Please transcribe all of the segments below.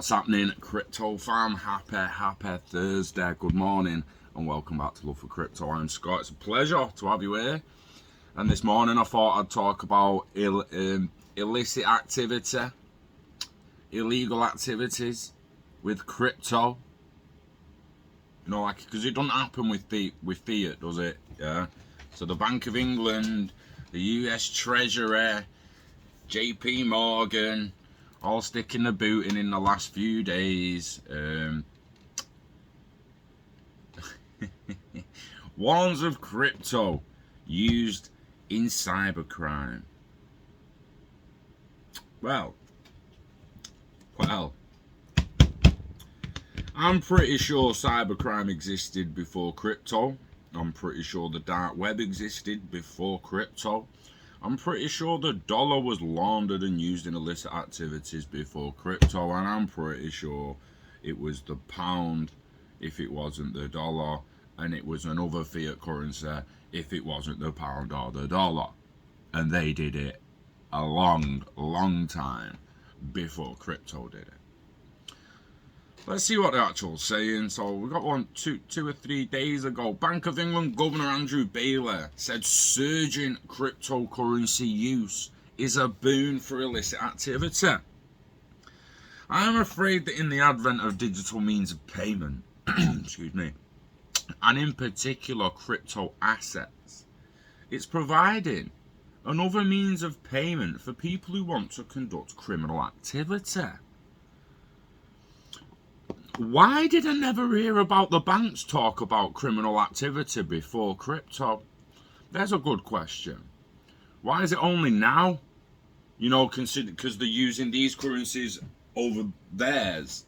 What's happening, crypto fam? Happy Thursday. Good morning and welcome back to Love for Crypto. I'm Scott. It's a pleasure to have you here. And this morning I thought I'd talk about illicit activity, illegal activities with crypto. You know, like, because it doesn't happen with fiat, does it? Yeah. So the Bank of England, the US Treasury, JP Morgan, all sticking the boot in the last few days. Warns of crypto used in cybercrime. Well, I'm pretty sure cybercrime existed before crypto. I'm pretty sure the dark web existed before crypto. I'm pretty sure the dollar was laundered and used in illicit activities before crypto, and I'm pretty sure it was the pound if it wasn't the dollar, and it was another fiat currency if it wasn't the pound or the dollar. And they did it a long time before crypto did it. Let's see what the actual saying. So we got one two or 3 days ago. Bank of England Governor Andrew Bailey said surging cryptocurrency use is a boon for illicit activity. I am afraid that in the advent of digital means of payment, excuse me, and in particular crypto assets, it's providing another means of payment for people who want to conduct criminal activity. Why did I never hear about the banks talk about criminal activity before crypto? There's a good question. Why is it only now? You know, consider because they're using these currencies over theirs.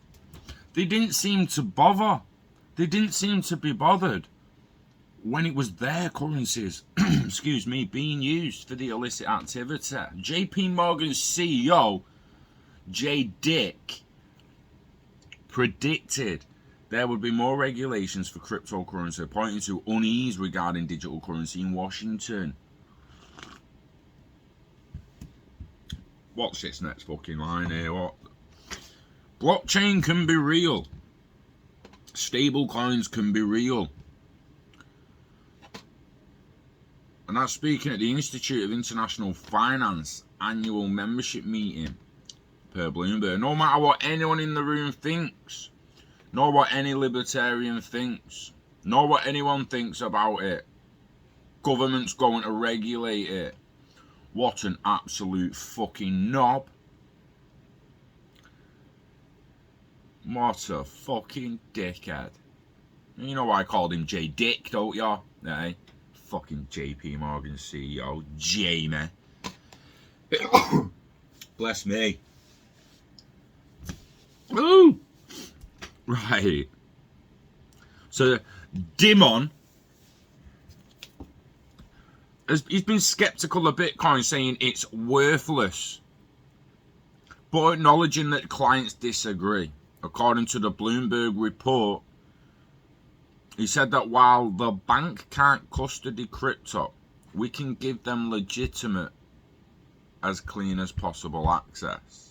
They didn't seem to bother. They didn't seem to be bothered when it was their currencies, excuse me, being used for the illicit activity. JP Morgan's CEO, Jay Dick, predicted there would be more regulations for cryptocurrency, pointing to unease regarding digital currency in Washington. What's this next fucking line here? What? Blockchain can be real. Stable coins can be real. And that's speaking at the Institute of International Finance annual membership meeting. Per Bloomberg. No matter what anyone in the room thinks, nor what any libertarian thinks, nor what anyone thinks about it, government's going to regulate it. What an absolute fucking knob. What a fucking dickhead. You know why I called him J Dick, don't ya? Hey, fucking JP Morgan CEO, Jamie. Bless me. Ooh. Right. So Dimon, he's been skeptical of Bitcoin, saying it's worthless, but acknowledging that clients disagree. According to the Bloomberg report, he said that while the bank can't custody crypto, we can give them legitimate, as clean as possible access.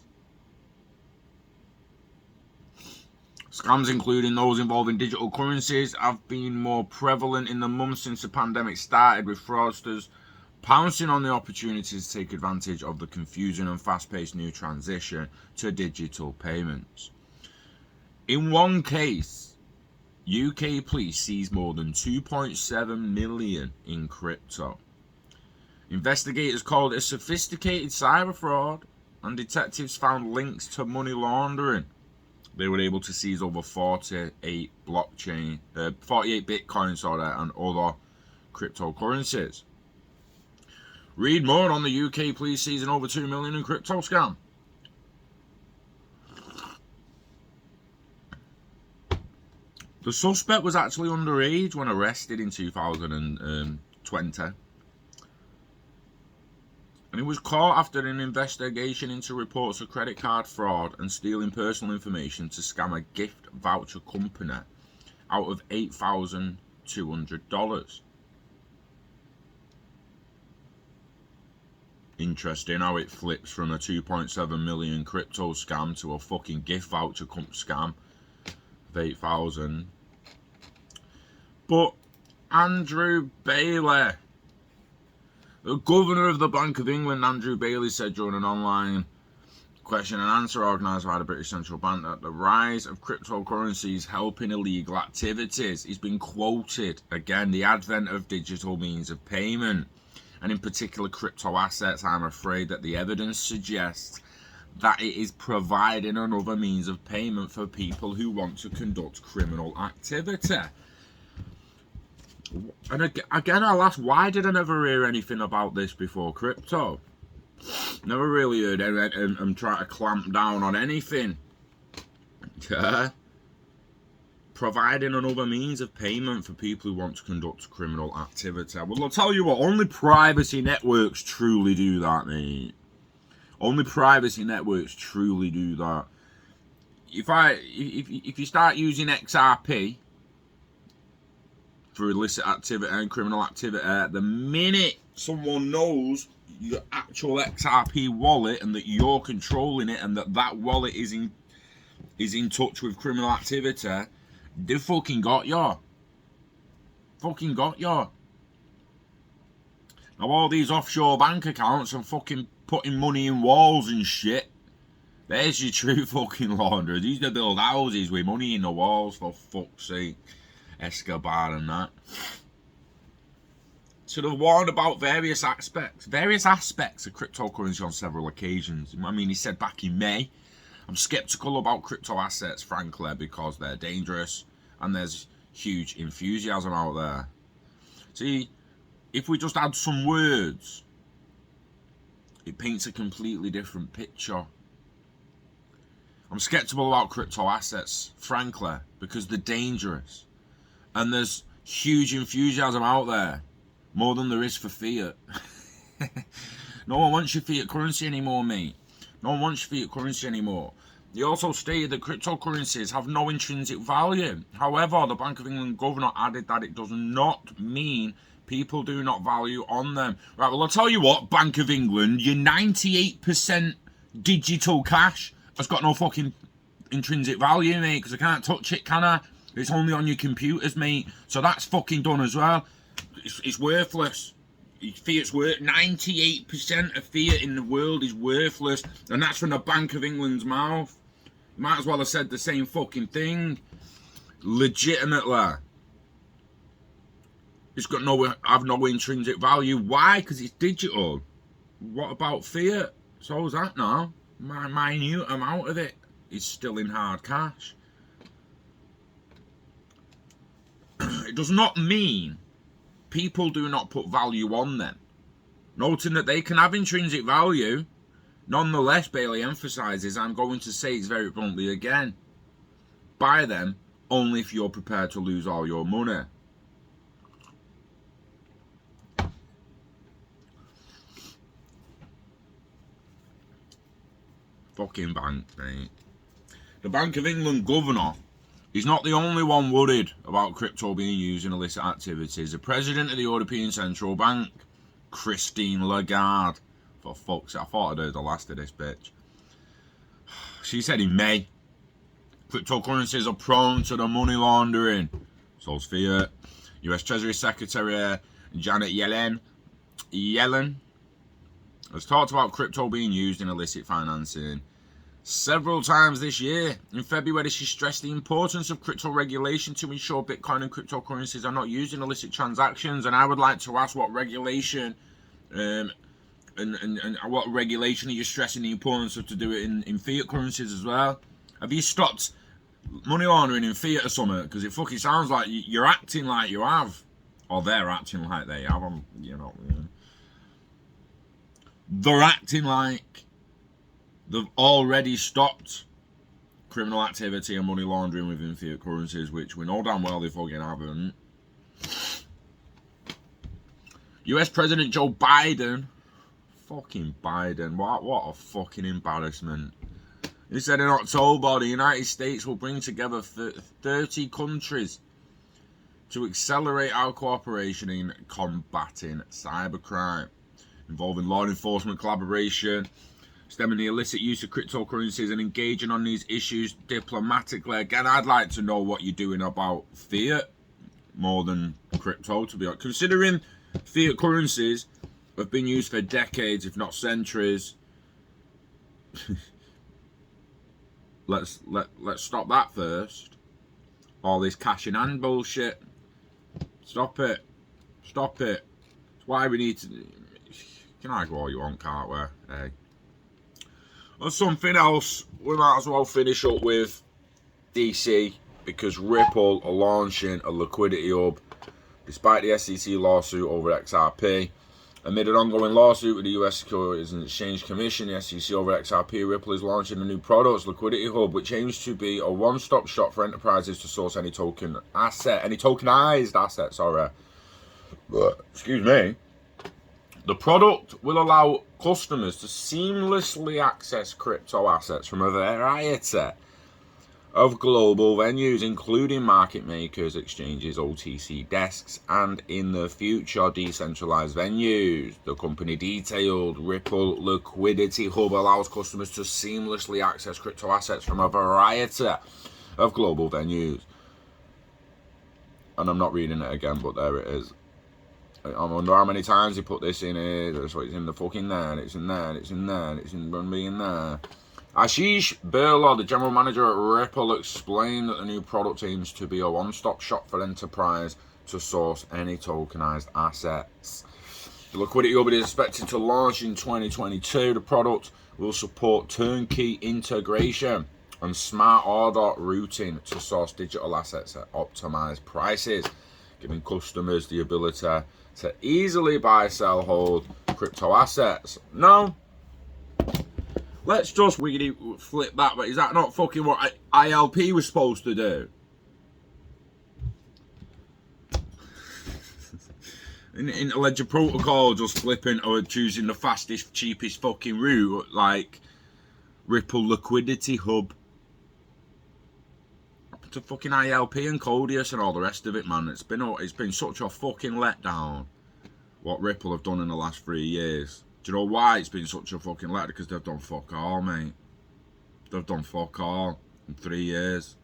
Scams, including those involving digital currencies, have been more prevalent in the months since the pandemic started, with fraudsters pouncing on the opportunities to take advantage of the confusing and fast-paced new transition to digital payments. In one case, UK police seized more than 2.7 million in crypto. Investigators called it a sophisticated cyber fraud, and detectives found links to money laundering. They were able to seize over 48 Bitcoin, and other cryptocurrencies. Read more on the UK police seizing over 2 million in crypto scam. The suspect was actually underage when arrested in 2020. And he was caught after an investigation into reports of credit card fraud and stealing personal information to scam a gift voucher company out of $8,200. Interesting how it flips from a 2.7 million crypto scam to a fucking gift voucher scam of 8,000. But Andrew Bailey, the governor of the Bank of England, Andrew Bailey, said during an online question and answer organised by the British Central Bank that the rise of cryptocurrencies helping illegal activities. He's been quoted again, the advent of digital means of payment, and in particular crypto assets. I'm afraid that the evidence suggests that it is providing another means of payment for people who want to conduct criminal activity. And again, I'll ask, why did I never hear anything about this before crypto? Never really heard them try to clamp down on anything. Yeah. Providing another means of payment for people who want to conduct criminal activity. Well, I'll tell you what, only privacy networks truly do that, mate. Only privacy networks truly do that. If you start using XRP for illicit activity and criminal activity, the minute someone knows your actual XRP wallet and that you're controlling it and that wallet is in touch with criminal activity, they fucking got you. Fucking got you. Now all these offshore bank accounts and fucking putting money in walls and shit, there's your true fucking launderers. These that build houses with money in the walls, for fuck's sake. Escobar and that. So they've warned about various aspects of cryptocurrency on several occasions. I mean, he said back in May, I'm skeptical about crypto assets, frankly, because they're dangerous and there's huge enthusiasm out there. See, if we just add some words, it paints a completely different picture. I'm skeptical about crypto assets, frankly, because they're dangerous. And there's huge enthusiasm out there, more than there is for fiat. No one wants your fiat currency anymore, mate. No one wants your fiat currency anymore. He also stated that cryptocurrencies have no intrinsic value. However, the Bank of England governor added that it does not mean people do not value on them. Right, well, I'll tell you what, Bank of England, your 98% digital cash has got no fucking intrinsic value, mate, because I can't touch it, can I? It's only on your computers, mate. So that's fucking done as well. It's worthless. Fiat's worth 98% of fiat in the world is worthless, and that's from the Bank of England's mouth. Might as well have said the same fucking thing. Legitimately, it's got no intrinsic value. Why? Because it's digital. What about fiat? So is that now? My minute amount of it is still in hard cash. It does not mean people do not put value on them. Noting that they can have intrinsic value, nonetheless, Bailey emphasises, I'm going to say it very bluntly again, buy them only if you're prepared to lose all your money. Fucking bank, mate. The Bank of England governor, he's not the only one worried about crypto being used in illicit activities. The president of the European Central Bank, Christine Lagarde, for fuck's sake, I thought I'd heard the last of this bitch. She said in May, cryptocurrencies are prone to the money laundering. So's fiat. US Treasury Secretary Janet Yellen has talked about crypto being used in illicit financing several times this year. In February, she stressed the importance of crypto regulation to ensure Bitcoin and cryptocurrencies are not used in illicit transactions. And I would like to ask, what regulation, and what regulation are you stressing the importance of to do it in fiat currencies as well? Have you stopped money laundering in fiat or something? Because it fucking sounds like you're acting like you have, or they're acting like they have. They're acting like they've already stopped criminal activity and money laundering within fiat currencies, which we know damn well they fucking haven't. US President Joe Biden, fucking Biden, what a fucking embarrassment. He said in October the United States will bring together 30 countries to accelerate our cooperation in combating cybercrime. involving law enforcement collaboration, stemming the illicit use of cryptocurrencies and engaging on these issues diplomatically. Again, I'd like to know what you're doing about fiat more than crypto, to be honest. Considering fiat currencies have been used for decades, if not centuries, let's stop that first. All this cash in hand bullshit. Stop it. Stop it. It's why we need to... Can I go all you want, can't we? Hey. On something else, we might as well finish up with DC, because Ripple are launching a liquidity hub despite the SEC lawsuit over XRP. Amid an ongoing lawsuit with the US Securities and Exchange Commission, the SEC over XRP, Ripple is launching a new product, Liquidity Hub, which aims to be a one-stop shop for enterprises to source any tokenized asset, excuse me. The product will allow customers to seamlessly access crypto assets from a variety of global venues, including market makers, exchanges, OTC desks, and in the future, decentralized venues. The company detailed Ripple Liquidity Hub allows customers to seamlessly access crypto assets from a variety of global venues. And I'm not reading it again, but there it is. I wonder how many times he put this in here. So it's in the fucking there, and it's in there, and it's in there, and it's in there. Ashish Birla, the general manager at Ripple, explained that the new product aims to be a one-stop shop for enterprise to source any tokenized assets. The Liquidity Hub is expected to launch in 2022. The product will support turnkey integration and smart order routing to source digital assets at optimized prices, giving customers the ability to easily buy, sell, hold crypto assets. No. Let's just really flip that, but is that not fucking what ILP was supposed to do? In Ledger Protocol, just flipping or choosing the fastest, cheapest fucking route, like Ripple Liquidity Hub. To fucking ILP and Codius and all the rest of it, man. It's been such a fucking letdown what Ripple have done in the last 3 years. Do you know why it's been such a fucking letdown? Because they've done fuck all, mate. They've done fuck all in 3 years.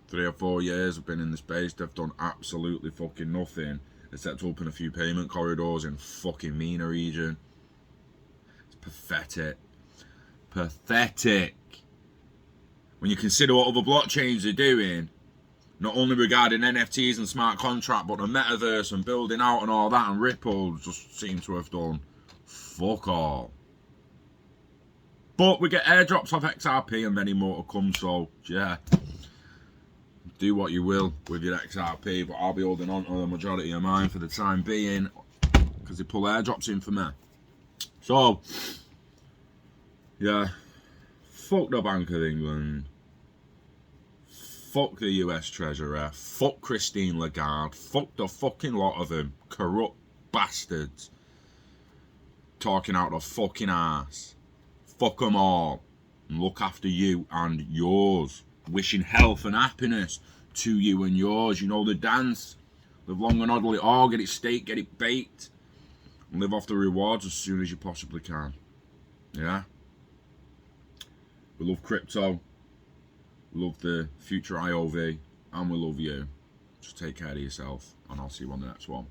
3 or 4 years have been in the space. They've done absolutely fucking nothing except open a few payment corridors in fucking MENA region. It's pathetic. Pathetic. When you consider what other blockchains are doing, not only regarding NFTs and smart contract, but the metaverse and building out and all that, and Ripple just seem to have done fuck all. But we get airdrops off XRP and many more to come, so yeah, do what you will with your XRP, but I'll be holding on to the majority of mine for the time being, because they pull airdrops in for me. So, yeah, fuck the Bank of England. Fuck the US Treasurer, fuck Christine Lagarde, fuck the fucking lot of them, corrupt bastards, talking out the fucking ass. Fuck them all, and look after you and yours. Wishing health and happiness to you and yours. You know the dance. Live long and oddly all, get it steaked, get it baked, and live off the rewards as soon as you possibly can. Yeah? We love crypto. Love the future IOV, and we love you. Just take care of yourself, and I'll see you on the next one.